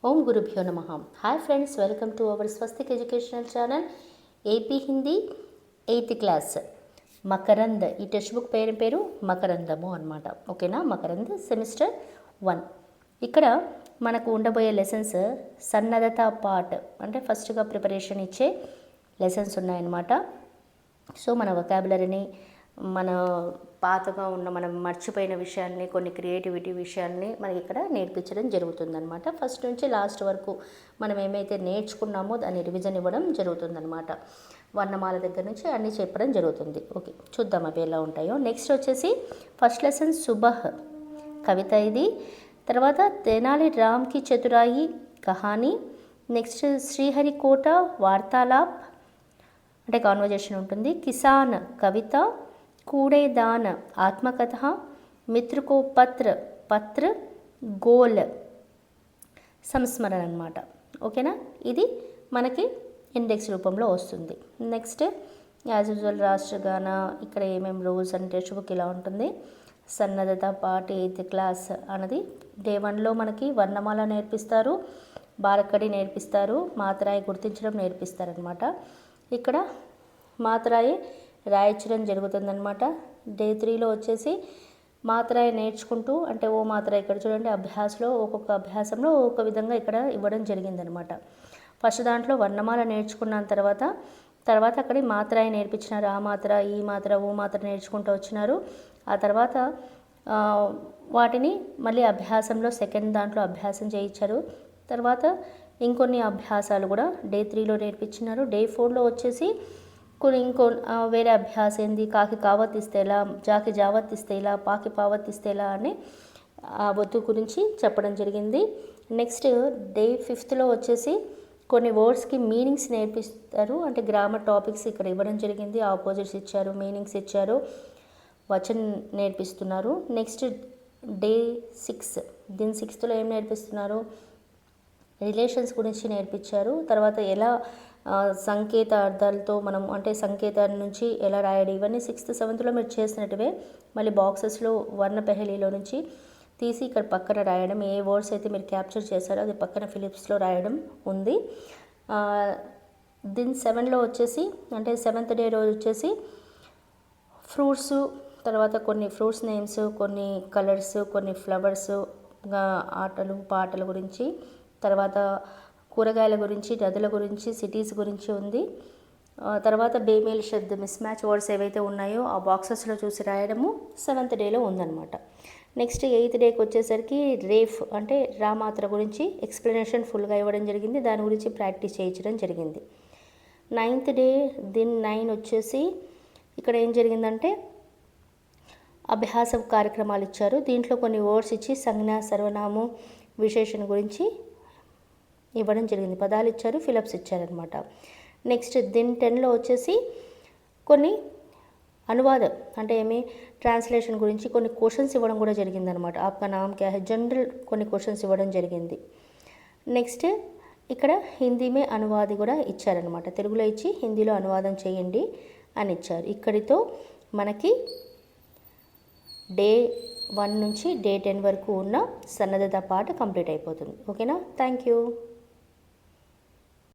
ఓం గురుభ్యో నమః. Hi friends, welcome to our Swastik educational channel. AP Hindi 8th class Makarand. ఈ text book పేరు మకరందము అనమాట. ఓకేనా, మకరంద్ సెమిస్టర్ 1. ఇక్కడ మనకు ఉండబోయే లెసన్స్ సన్నద్ధత పార్ట్, అంటే ఫస్ట్గా ప్రిపరేషన్ ఇచ్చే లెసన్స్ ఉన్నాయన్నమాట. సో మన వొకాబులరీని, మన పాతగా ఉన్న మనం మర్చిపోయిన విషయాల్ని, కొన్ని క్రియేటివిటీ విషయాల్ని మనకి ఇక్కడ నేర్పించడం జరుగుతుందన్నమాట. ఫస్ట్ నుంచి లాస్ట్ వరకు మనం ఏమైతే నేర్చుకున్నామో దాన్ని రివిజన్ ఇవ్వడం జరుగుతుందన్నమాట. వర్ణమాల దగ్గర నుంచి అన్నీ చెప్పడం జరుగుతుంది. ఓకే, చూద్దాం అవి ఎలా ఉంటాయో. నెక్స్ట్ వచ్చేసి ఫస్ట్ లెసన్ సుబహ్ కవిత ఇది. తర్వాత తెనాలి రామ్కి చతురాయి కహానీ. నెక్స్ట్ శ్రీహరికోట వార్తాలాప్, అంటే కాన్వర్జేషన్ ఉంటుంది. కిసాన్ కవిత. కూడేదాన్ ఆత్మకథ. మిత్రుకో పత్ర గోల్ సంస్మరణ అనమాట. ఓకేనా, ఇది మనకి ఇండెక్స్ రూపంలో వస్తుంది. నెక్స్ట్ యాజ్ యూజువల్ రాష్ట్రగాన, ఇక్కడ ఏమేమి రూల్స్ అంటే టెక్స్ట్ బుక్ ఇలా ఉంటుంది. సన్నద్ధత పార్ట్ 8th క్లాస్ అన్నది డే 1లో మనకి వర్ణమాల నేర్పిస్తారు, బారక్కడి నేర్పిస్తారు, మాత్రాయి గుర్తించడం నేర్పిస్తారనమాట. ఇక్కడ మాత్రాయి రాయించడం జరుగుతుందన్నమాట. డే 3లో వచ్చేసి మాత్రాయి నేర్చుకుంటూ, అంటే ఓ మాత్ర ఇక్కడ చూడండి అభ్యాసంలో ఒక్కొక్క అభ్యాసంలో ఒక్కొక్క విధంగా ఇక్కడ ఇవ్వడం జరిగిందనమాట. ఫస్ట్ దాంట్లో వర్ణమాల నేర్చుకున్న తర్వాత అక్కడ మాత్రాయి నేర్పించినారు. ఆ మాత్ర, ఈ మాత్ర, ఓ మాత్ర నేర్చుకుంటూ వచ్చినారు. ఆ తర్వాత వాటిని మళ్ళీ అభ్యాసంలో సెకండ్ దాంట్లో అభ్యాసం చేయించారు. తర్వాత ఇంకొన్ని అభ్యాసాలు కూడా డే 3లో నేర్పించినారు. డే 4లో వచ్చేసి ఇంకో వేరే అభ్యాసం ఏంది, కాకి కావత్తిస్తే ఎలా, జాకి జావత్తిస్తే ఎలా, పాకి పావత్తిస్తే ఎలా అని ఒత్తు గురించి చెప్పడం జరిగింది. నెక్స్ట్ డే 5లో వచ్చేసి కొన్ని వర్డ్స్కి మీనింగ్స్ నేర్పిస్తారు, అంటే గ్రామర్ టాపిక్స్ ఇక్కడ ఇవ్వడం జరిగింది. ఆపోజిట్స్ ఇచ్చారు, మీనింగ్స్ ఇచ్చారు, వచనం నేర్పిస్తున్నారు. నెక్స్ట్ డే 6, దీని 6th ఏం నేర్పిస్తున్నారు, రిలేషన్స్ గురించి నేర్పించారు. తర్వాత ఎలా సంకేత అర్థాలతో మనం, అంటే సంకేతాల నుంచి ఎలా రాయడం, ఇవన్నీ 6th 7thలో మీరు చేసినట్టువే మళ్ళీ బాక్సెస్లో వర్ణ పెహలీలో నుంచి తీసి ఇక్కడ పక్కన రాయడం. ఏ వర్డ్స్ అయితే మీరు క్యాప్చర్ చేశారో అది పక్కన ఫిలిప్స్లో రాయడం ఉంది. దీని 7లో వచ్చేసి, అంటే 7th డే రోజు వచ్చేసి ఫ్రూట్స్, తర్వాత కొన్ని ఫ్రూట్స్ నేమ్స్, కొన్ని కలర్స్, కొన్ని ఫ్లవర్స్, ఆటలు పాటల గురించి, తర్వాత కూరగాయల గురించి, నదుల గురించి, సిటీస్ గురించి ఉంది. తర్వాత బేమేల్ శబ్ద మిస్ మ్యాచ్ వర్డ్స్ ఏవైతే ఉన్నాయో ఆ బాక్సెస్లో చూసి రాయడము 7th డేలో ఉందన్నమాట. నెక్స్ట్ 8th డేకి వచ్చేసరికి రేఫ్, అంటే రామాత్ర గురించి ఎక్స్ప్లెనేషన్ ఫుల్గా ఇవ్వడం జరిగింది. దాని గురించి ప్రాక్టీస్ చేయించడం జరిగింది. 9th డే దీని 9 వచ్చేసి ఇక్కడ ఏం జరిగిందంటే అభ్యాస కార్యక్రమాలు ఇచ్చారు. దీంట్లో కొన్ని వర్డ్స్ ఇచ్చి సంజ్ఞ, సర్వనామం, విశేషణ గురించి ఇవ్వడం జరిగింది. పదాలు ఇచ్చారు, ఫిలప్స్ ఇచ్చారనమాట. నెక్స్ట్ దీని 10లో వచ్చేసి కొన్ని అనువాదం, అంటే ట్రాన్స్లేషన్ గురించి కొన్ని క్వశ్చన్స్ ఇవ్వడం కూడా జరిగిందనమాట. ఆప్కా నామ్ క్యా హై, జనరల్ కొన్ని క్వశ్చన్స్ ఇవ్వడం జరిగింది. నెక్స్ట్ ఇక్కడ హిందీమే అనువాది కూడా ఇచ్చారనమాట. తెలుగులో ఇచ్చి హిందీలో అనువాదం చేయండి అని ఇచ్చారు. ఇక్కడితో మనకి డే 1 నుంచి డే 10 వరకు ఉన్న సన్నద్ధత పార్ట్ కంప్లీట్ అయిపోతుంది. ఓకేనా, థ్యాంక్ యూ.